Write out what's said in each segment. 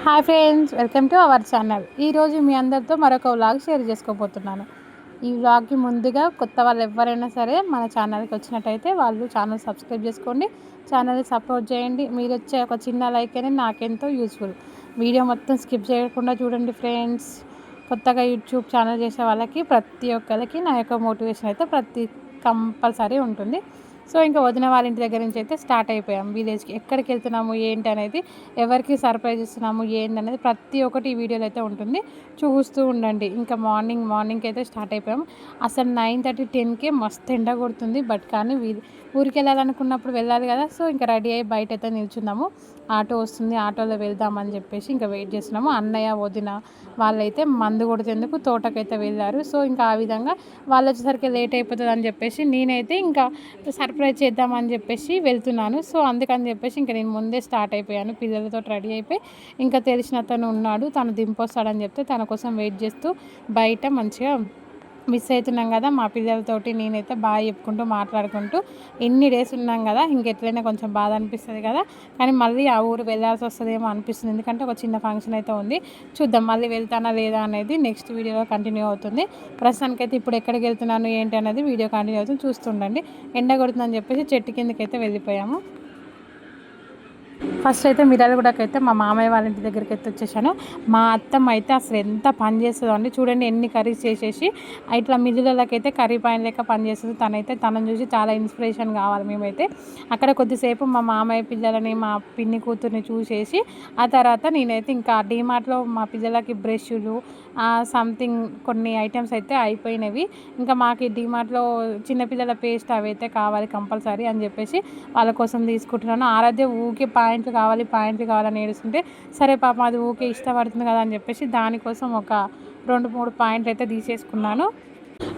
Hi friends, welcome to our channel. ఈరోజు మీ అందరితో మరొక వ్లాగ్ షేర్ చేసుకోబోతున్నాను. ఈ వ్లాగ్కి ముందుగా కొత్త వాళ్ళు ఎవరైనా సరే మన ఛానల్కి వచ్చినట్టయితే వాళ్ళు ఛానల్ సబ్స్క్రైబ్ చేసుకోండి, ఛానల్ని సపోర్ట్ చేయండి. మీరు వచ్చే ఒక చిన్న లైక్ అనేది నాకెంతో యూస్ఫుల్. వీడియో మొత్తం స్కిప్ చేయకుండా చూడండి ఫ్రెండ్స్. కొత్తగా యూట్యూబ్ ఛానల్ చేసే వాళ్ళకి ప్రతి ఒక్కరికి నా యొక్క మోటివేషన్ అయితే కంపల్సరీ ఉంటుంది. సో ఇంకా వదిన వాళ్ళ ఇంటి దగ్గర నుంచి అయితే స్టార్ట్ అయిపోయాం విలేజ్కి. ఎక్కడికి వెళ్తున్నాము ఏంటి అనేది, ఎవరికి సర్ప్రైజ్ ఇస్తున్నాము ఏంటి అనేది ప్రతి ఒక్కటి ఈ వీడియోలో అయితే ఉంటుంది, చూస్తూ ఉండండి. ఇంకా మార్నింగ్ అయితే స్టార్ట్ అయిపోయాం. అసలు 9:30 10కే మస్తు ఎండ కొడుతుంది. బట్ కానీ ఊరికి వెళ్ళాలనుకున్నప్పుడు వెళ్ళాలి కదా. సో ఇంకా రెడీ అయ్యి బయట అయితే నిల్చున్నాము. ఆటో వస్తుంది, ఆటోలో వెళ్దామని చెప్పేసి ఇంకా వెయిట్ చేస్తున్నాము. అన్నయ్య వదిన వాళ్ళైతే మందు కొడుతేందుకు తోటకైతే వెళ్ళారు. సో ఇంకా ఆ విధంగా వాళ్ళు వచ్చేసరికి లేట్ అయిపోతుంది అని చెప్పేసి నేనైతే ఇంకా సర్ప్రైజ్ చేద్దామని చెప్పేసి వెళ్తున్నాను. సో అందుకని చెప్పేసి ఇంకా నేను ముందే స్టార్ట్ అయిపోయాను. పిల్లలతో రెడీ అయిపోయి ఇంకా తెలిసిన అతను ఉన్నాడు, తను దింపొస్తాడని చెప్తే తన కోసం వెయిట్ చేస్తూ బయట మంచిగా మిస్ అవుతున్నాం కదా మా పిల్లలతోటి. నేనైతే బాగా చెప్పుకుంటూ మాట్లాడుకుంటూ ఎన్ని డేస్ ఉన్నాం కదా, ఇంకెట్లయినా కొంచెం బాధ అనిపిస్తుంది కదా. కానీ మళ్ళీ ఆ ఊరు వెళ్ళాల్సి వస్తుందేమో అనిపిస్తుంది, ఎందుకంటే ఒక చిన్న ఫంక్షన్ అయితే ఉంది. చూద్దాం మళ్ళీ వెళ్తానా లేదా అనేది నెక్స్ట్ వీడియోలో కంటిన్యూ అవుతుంది. ప్రస్తుతానికైతే ఇప్పుడు ఎక్కడికి వెళ్తున్నాను ఏంటి అనేది వీడియో కంటిన్యూ అవుతుంది, చూస్తుండండి. ఎండ కొడుతుందని చెప్పేసి చెట్టు కిందకైతే వెళ్ళిపోయాము. ఫస్ట్ అయితే మిర్యాలగూడకైతే మా మామయ్య వాళ్ళ ఇంటి దగ్గరికి అయితే వచ్చేసాను. మా అత్తమ్మ అయితే అసలు ఎంత పని చేస్తుందో అండి, చూడండి ఎన్ని కర్రీస్ చేసేసి ఇట్లా మిల్లులకైతే కర్రీ పైన లెక్క పని చేస్తుంది. తనని చూసి చాలా ఇన్స్పిరేషన్ కావాలి మేమైతే. అక్కడ కొద్దిసేపు మా మామయ్య పిల్లలని మా పిన్ని కూతుర్ని చూసేసి ఆ తర్వాత నేనైతే ఇంకా డీమార్ట్లో మా పిల్లలకి బ్రష్లు సంథింగ్ కొన్ని ఐటమ్స్ అయితే అయిపోయినవి. ఇంకా మాకు డీమార్ట్లో చిన్నపిల్లల పేస్ట్ అవి అయితే కావాలి కంపల్సరీ అని చెప్పేసి వాళ్ళ కోసం తీసుకుంటున్నాను. ఆరాధ్య ఊకే పాయింట్లు కావాలని ఏడుస్తుంటే, సరే పాపం అది ఊకే ఇష్టపడుతుంది కదా అని చెప్పేసి దానికోసం ఒక 2-3 పాయింట్లు అయితే తీసేసుకున్నాను.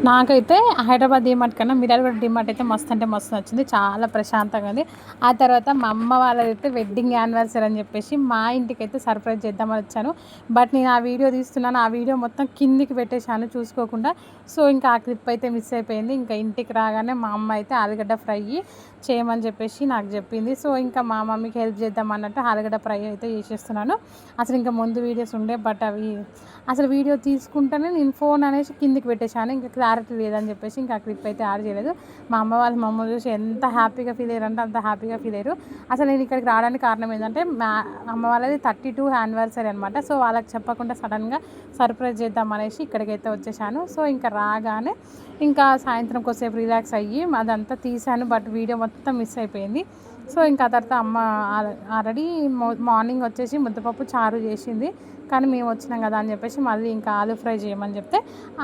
నాకైతే హైదరాబాద్ డిమార్ట్ కన్నా మిర్యాలగూడ డిమార్ట్ అయితే మస్తు అంటే మస్తు నచ్చింది, చాలా ప్రశాంతంగా ఉంది. ఆ తర్వాత మా అమ్మ వాళ్ళదైతే వెడ్డింగ్ యానివర్సరీ అని చెప్పేసి మా ఇంటికి అయితే సర్ప్రైజ్ చేద్దామని వచ్చాను. బట్ నేను ఆ వీడియో తీస్తున్నాను, ఆ వీడియో మొత్తం కిందికి పెట్టేశాను చూసుకోకుండా. సో ఇంకా ఆ క్లిప్ అయితే మిస్ అయిపోయింది. ఇంకా ఇంటికి రాగానే మా అమ్మ అయితే ఆలుగడ్డ ఫ్రై చేయమని చెప్పేసి నాకు చెప్పింది. సో ఇంకా మా మమ్మీకి హెల్ప్ చేద్దాం అన్నట్టు ఆలుగడ్డ ఫ్రై అయితే చేసేస్తున్నాను. అసలు ఇంకా ముందు వీడియోస్ ఉండే, బట్ అవి అసలు వీడియో తీసుకుంటేనే నేను ఫోన్ అనేసి కిందికి పెట్టేశాను. ఇంకా క్లారిటీ లేదని చెప్పేసి ఇంకా ఆ క్లిప్ అయితే యాడ్ చేయలేదు. మా అమ్మ వాళ్ళు మమ్మల్ని చూసి ఎంత హ్యాపీగా ఫీల్ అయ్యారు అంటే అంత హ్యాపీగా ఫీల్ అయ్యారు. అసలు నేను ఇక్కడికి రావడానికి కారణం ఏంటంటే మా అమ్మ వాళ్ళది 32 యానివర్సరీ అనమాట. సో వాళ్ళకి చెప్పకుండా సడన్గా సర్ప్రైజ్ చేద్దాం అనేసి ఇక్కడికైతే వచ్చేసాను. సో ఇంకా రాగానే ఇంకా సాయంత్రం కొద్దిసేపు రిలాక్స్ అయ్యి అదంతా తీసాను, బట్ వీడియో మొత్తం మిస్ అయిపోయింది. సో ఇంకా ఆ తర్వాత అమ్మ ఆల్రెడీ మార్నింగ్ వచ్చేసి ముద్దపప్పు చారు చేసింది, కానీ మేము వచ్చినాం కదా అని చెప్పేసి మళ్ళీ ఇంకా ఆలు ఫ్రై చేయమని చెప్తే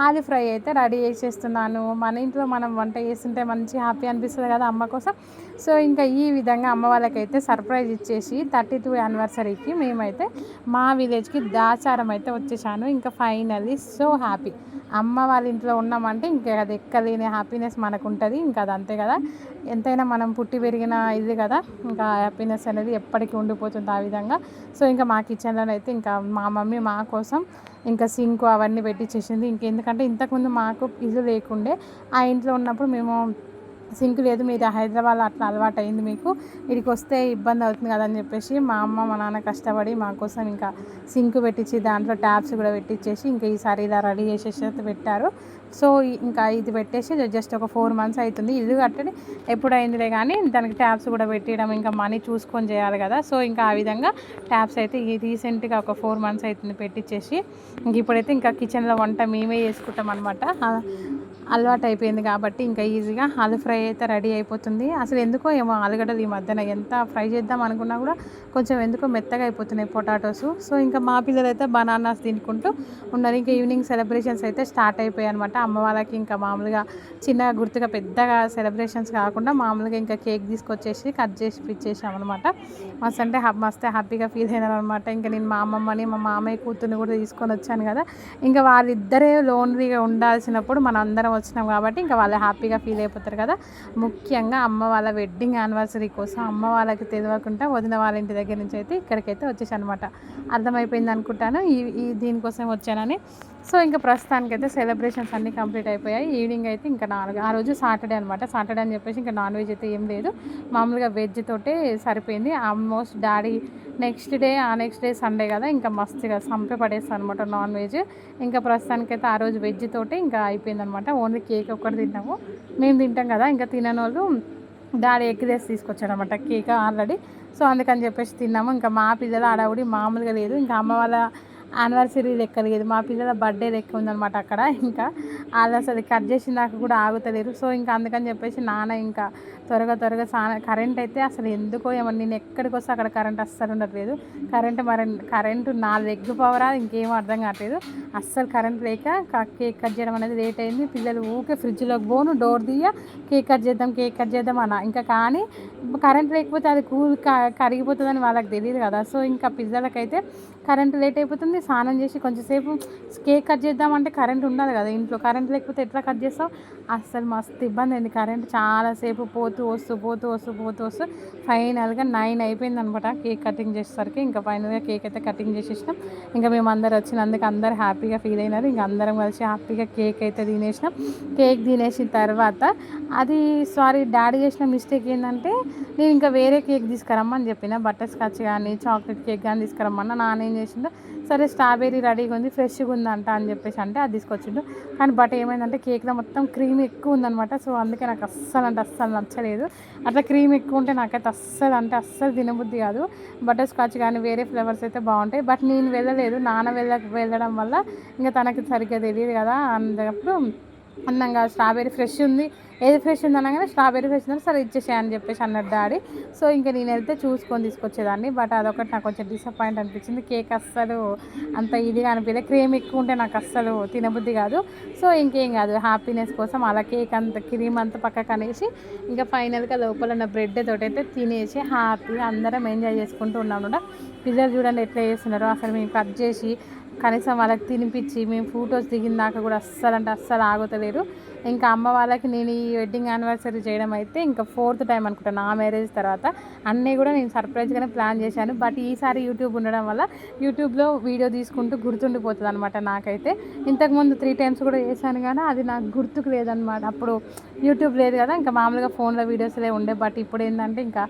ఆలు ఫ్రై అయితే రెడీ చేసేస్తున్నాను. మన ఇంట్లో మనం వంట చేస్తుంటే మంచి హ్యాపీ అనిపిస్తుంది కదా అమ్మ కోసం. సో ఇంకా ఈ విధంగా అమ్మ వాళ్ళకైతే సర్ప్రైజ్ ఇచ్చేసి 32 యానివర్సరీకి మేమైతే మా విలేజ్కి దాచారం అయితే వచ్చేసాను. ఇంకా ఫైనల్లీ సో హ్యాపీ. అమ్మ వాళ్ళ ఇంట్లో ఉన్నామంటే ఇంకా అది ఎక్కలేని హ్యాపీనెస్ మనకు ఉంటుంది. ఇంకా అది అంతే కదా, ఎంతైనా మనం పుట్టి పెరిగిన ఇది కదా, ఇంకా హ్యాపీనెస్ అనేది ఎప్పటికీ ఉండిపోతుంది ఆ విధంగా. సో ఇంకా మా కిచెన్లోనైతే ఇంకా మా మమ్మీ మా కోసం ఇంకా సింక్ అవన్నీ పెట్టించేసింది. ఇంకెందుకంటే ఇంతకుముందు మాకు ఇల్లు లేకుండే, ఆ ఇంట్లో ఉన్నప్పుడు మేము సింక్ లేదు, మీరు హైదరాబాద్లో అట్లా అలవాటు అయింది, మీకు ఇక్కడికి వస్తే ఇబ్బంది అవుతుంది కదా అని చెప్పేసి మా అమ్మ మా నాన్న కష్టపడి మా కోసం ఇంకా సింక్ పెట్టించి దాంట్లో ట్యాప్స్ కూడా పెట్టించేసి ఇంకా ఈసారి ఇలా రెడీ చేసేసి పెట్టారు. సో ఇంకా ఇది పెట్టేసి జస్ట్ ఒక 4 months అవుతుంది. ఇల్లు కట్టడి ఎప్పుడైందిలే కానీ దానికి ట్యాప్స్ కూడా పెట్టడం ఇంకా మనీ చూసుకొని చేయాలి కదా. సో ఇంకా ఆ విధంగా ట్యాప్స్ అయితే రీసెంట్గా ఒక 4 months అవుతుంది పెట్టించేసి. ఇంక ఇప్పుడైతే ఇంకా కిచెన్లో వంట మేమే చేసుకుంటాం అనమాట, అలవాటు అయిపోయింది కాబట్టి ఇంకా ఈజీగా ఆలు ఫ్రై అయితే రెడీ అయిపోతుంది. అసలు ఎందుకో ఏమో ఆలుగడ్డలు ఈ మధ్యన ఎంత ఫ్రై చేద్దాం అనుకున్నా కూడా కొంచెం ఎందుకో మెత్తగా అయిపోతున్నాయి పొటాటోస్. సో ఇంకా మా పిల్లలు అయితే బనానాస్ తినుకుంటూ ఉన్నారు. ఇంకా ఈవినింగ్ సెలబ్రేషన్స్ అయితే స్టార్ట్ అయిపోయాయి అనమాట. అమ్మ వాళ్ళకి ఇంకా మామూలుగా చిన్నగా గుర్తుగా పెద్దగా సెలబ్రేషన్స్ కాకుండా మామూలుగా ఇంకా కేక్ తీసుకొచ్చేసి కట్ చేసి ఇచ్చేసామన్నమాట. మస్తు హ్యాపీగా ఫీల్ అయినారు అనమాట. ఇంకా నేను మా అమ్మమ్మని మా మామయ్య కూతుర్ని కూడా తీసుకొని వచ్చాను కదా, ఇంకా వాళ్ళిద్దరే లోన్లీగా ఉండాల్సినప్పుడు మనం అందరం వచ్చినాం కాబట్టి ఇంకా వాళ్ళు హ్యాపీగా ఫీల్ అయిపోతారు కదా. ముఖ్యంగా అమ్మ వాళ్ళ వెడ్డింగ్ యానివర్సరీ కోసం అమ్మ వాళ్ళకి తెలియకుండా వదిన వాళ్ళ ఇంటి దగ్గర నుంచి అయితే ఇక్కడికైతే వచ్చేసాను అనమాట. అర్థమైపోయింది అనుకుంటాను ఈ దీనికోసం వచ్చానని. సో ఇంకా ప్రస్తుతానికైతే సెలబ్రేషన్స్ అన్నీ కంప్లీట్ అయిపోయాయి. ఈవినింగ్ అయితే ఇంకా 4 ఆ రోజు సాటర్డే అనమాట. సాటర్డే అని చెప్పేసి ఇంకా నాన్ వెజ్ అయితే ఏం లేదు. మామూలుగా వెజ్ తోటే సరిపోయింది. Almost daddy next day Sunday కదా, ఇంకా మస్తుగా సంపే పడేస్తాను అనమాట నాన్ వెజ్. ఇంకా ప్రస్తుతానికైతే ఆ రోజు వెజ్ తోటే ఇంకా అయిపోయిందనమాట. ఓన్లీ కేక్ ఒక్కటి తిన్నాము. మేము తింటాం కదా, ఇంకా తిననోళ్ళు డాడీ ఎగ్ తెసి తీసుకొచ్చాడనమాట కేక్ ఆల్రెడీ. సో అందుకని చెప్పేసి తిన్నాము. ఇంకా మా పిల్లల హడావుడి మామూలుగా లేదు. ఇంకా అమ్మ వాళ్ళ యానివర్సరీ లెక్క లేదు, మా పిల్లల బర్త్డే లెక్క ఉందనమాట అక్కడ. ఇంకా వాళ్ళు అసలు కట్ చేసిన దాకా కూడా ఆగుతలేరు. సో ఇంకా అందుకని చెప్పేసి నాన్న ఇంకా త్వరగా కరెంట్ అయితే అసలు ఎందుకో ఏమో, నేను ఎక్కడికి వస్తే అక్కడ కరెంట్ అస్సలు ఉండట్లేదు. కరెంటు నా లెగ్ పవరా ఇంకేమో అర్థం కావట్లేదు. అస్సలు కరెంట్ లేక కేక్ కట్ చేయడం అనేది లేట్ అయింది. పిల్లలు ఊకే ఫ్రిడ్జ్లోకి పోను, డోర్ తీయ కేక్ కట్ చేద్దాం అన్న. ఇంకా కానీ కరెంట్ లేకపోతే అది కరిగిపోతుందని వాళ్ళకి తెలియదు కదా. సో ఇంకా పిల్లలకైతే కరెంట్ లేట్ అయిపోతుంది. స్నానం చేసి కొంచెంసేపు కేక్ కట్ చేద్దామంటే కరెంట్ ఉండాలి కదా ఇంట్లో. కరెంట్ లేకపోతే ఎట్లా కట్ చేస్తావు? అస్సలు మస్తు ఇబ్బంది అయింది. కరెంట్ చాలాసేపు పోతూ వస్తూ ఫైనల్గా 9 అయిపోయింది అనమాట కేక్ కటింగ్ చేసేసరికి. ఇంకా ఫైనల్గా కేక్ అయితే కటింగ్ చేసేసినాం. ఇంకా మేము అందరు వచ్చినందుకు అందరు హ్యాపీగా ఫీల్ అయినారు. ఇంకా అందరం కలిసి హ్యాపీగా కేక్ అయితే తినేసినాం. కేక్ తినేసిన తర్వాత డాడీ చేసిన మిస్టేక్ ఏంటంటే, నేను ఇంకా వేరే కేక్ తీసుకురమ్మని చెప్పిన, బటర్ స్కాచ్ కానీ చాక్లెట్ కేక్ కానీ తీసుకురమ్మన్నా. నాన్న ఏం చేసిందో, సరే స్ట్రాబెర్రీ రెడీగా ఉంది, ఫ్రెష్గా ఉందంట అని చెప్పేసి అంటే అది తీసుకొచ్చిండు. కానీ బట్ ఏమైందంటే కేక్లో మొత్తం క్రీమ్ ఎక్కువ ఉందనమాట. సో అందుకే నాకు అస్సలు నచ్చలేదు. అట్లా క్రీమ్ ఎక్కువ ఉంటే నాకైతే అస్సలు తినబుద్ధి కాదు. బటర్ స్కాచ్ కానీ వేరే ఫ్లేవర్స్ అయితే బాగుంటాయి. బట్ నేను వెళ్ళలేదు, నాన్న వెళ్ళడం వల్ల ఇంకా తనకి సరిగ్గా తెలియదు కదా. అందుకప్పుడు అన్నంగా స్ట్రాబెర్రీ ఫ్రెష్ ఉంది, ఏది ఫ్రెష్ ఉంది అనగానే స్ట్రాబెర్రీ ఫ్రెష్ ఉందని సరే ఇచ్చేసాయని చెప్పేసి అన్నాడు డాడీ. సో ఇంకా నేను వెళ్తే చూసుకొని తీసుకొచ్చేదాన్ని. బట్ అదొకటి నాకు కొంచెం డిసప్పాయింట్ అనిపించింది. కేక్ అస్సలు అంత ఇదిగా అనిపించలేదు. క్రీమ్ ఎక్కువ ఉంటే నాకు అస్సలు తినబుద్ధి కాదు. సో ఇంకేం కాదు, హ్యాపీనెస్ కోసం అలా కేక్ అంత క్రీమ్ అంతా పక్కకు అనేసి ఇంకా ఫైనల్గా లోపల ఉన్న బ్రెడ్ తోటైతే తినేసి హ్యాపీగా అందరం ఎంజాయ్ చేసుకుంటూ ఉన్నాం కూడా. పిల్లలు చూడండి ఎట్లా చేస్తున్నారో. అసలు మేము కట్ చేసి కనీసం వాళ్ళకి తినిపించి మేము ఫొటోస్ దిగిన దాకా కూడా అస్సలు ఆగుతలేరు. ఇంకా అమ్మ వాళ్ళకి నేను ఈ వెడ్డింగ్ యానివర్సరీ చేయడం అయితే ఇంకా 4th టైం అనుకుంటాను నా మ్యారేజ్ తర్వాత. అన్నీ కూడా నేను సర్ప్రైజ్గానే ప్లాన్ చేశాను. బట్ ఈసారి యూట్యూబ్ ఉండడం వల్ల యూట్యూబ్లో వీడియో తీసుకుంటూ గుర్తుండిపోతుంది అనమాట నాకైతే. ఇంతకుముందు 3 టైమ్స్ కూడా చేశాను కానీ అది నాకు గుర్తుకు లేదనమాట. అప్పుడు యూట్యూబ్ లేదు కదా, ఇంకా మామూలుగా ఫోన్లో వీడియోస్లే ఉండే. బట్ ఇప్పుడు ఏంటంటే ఇంకా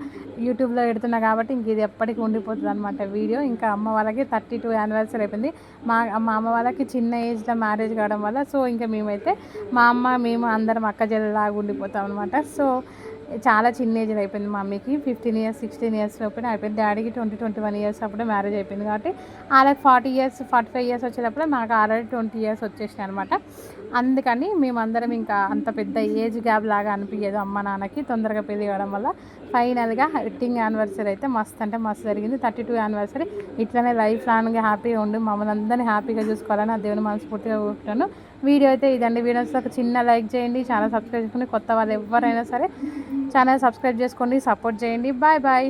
యూట్యూబ్లో పెడుతున్నా కాబట్టి ఇంక ఇది ఎప్పటికీ ఉండిపోతుంది అనమాట వీడియో. ఇంకా అమ్మ వాళ్ళకి 32 యానివర్సరీ అయిపోయింది. మా అమ్మ వాళ్ళకి చిన్న ఏజ్లో మ్యారేజ్ కావడం వల్ల సో ఇంకా మేమైతే మేము అందరం అక్క చెల్లెలాగా ఉండిపోతాం అనమాట. సో చాలా చిన్న ఏజ్లో అయిపోయింది. మా మమ్మీకి 15 ఇయర్స్ 16 ఇయర్స్ లోపలే అయిపోయింది. డాడీకి 21 ఇయర్స్ అప్పుడే మ్యారేజ్ అయిపోయింది. కాబట్టి వాళ్ళకి 40 ఇయర్స్ 45 ఇయర్స్ వచ్చేటప్పుడు నాకు ఆల్రెడీ 20 ఇయర్స్ వచ్చేసినాయి అనమాట. అందుకని మేమందరం ఇంకా అంత పెద్ద ఏజ్ గ్యాప్ లాగా అనిపించదు అమ్మ నాన్నకి తొందరగా పెళ్లి కావడం వల్ల. ఫైనల్గా వెడ్డింగ్ యానివర్సరీ అయితే మస్తు జరిగింది. 32 యానివర్సరీ ఇట్లనే లైఫ్ లాంగ్గా హ్యాపీగా ఉండి మమ్మల్ని అందరినీ హ్యాపీగా చూసుకోవాలని ఆ దేవుని మనస్ఫూర్తిగా కోరుకుంటాను. వీడియో అయితే ఇదండి. వీడియోస్ ఒక చిన్న లైక్ చేయండి, ఛానల్ సబ్స్క్రైబ్ చేసుకోండి. కొత్త వాళ్ళు ఎవరైనా సరే ఛానల్ సబ్స్క్రైబ్ చేసుకోండి, సపోర్ట్ చేయండి. బాయ్.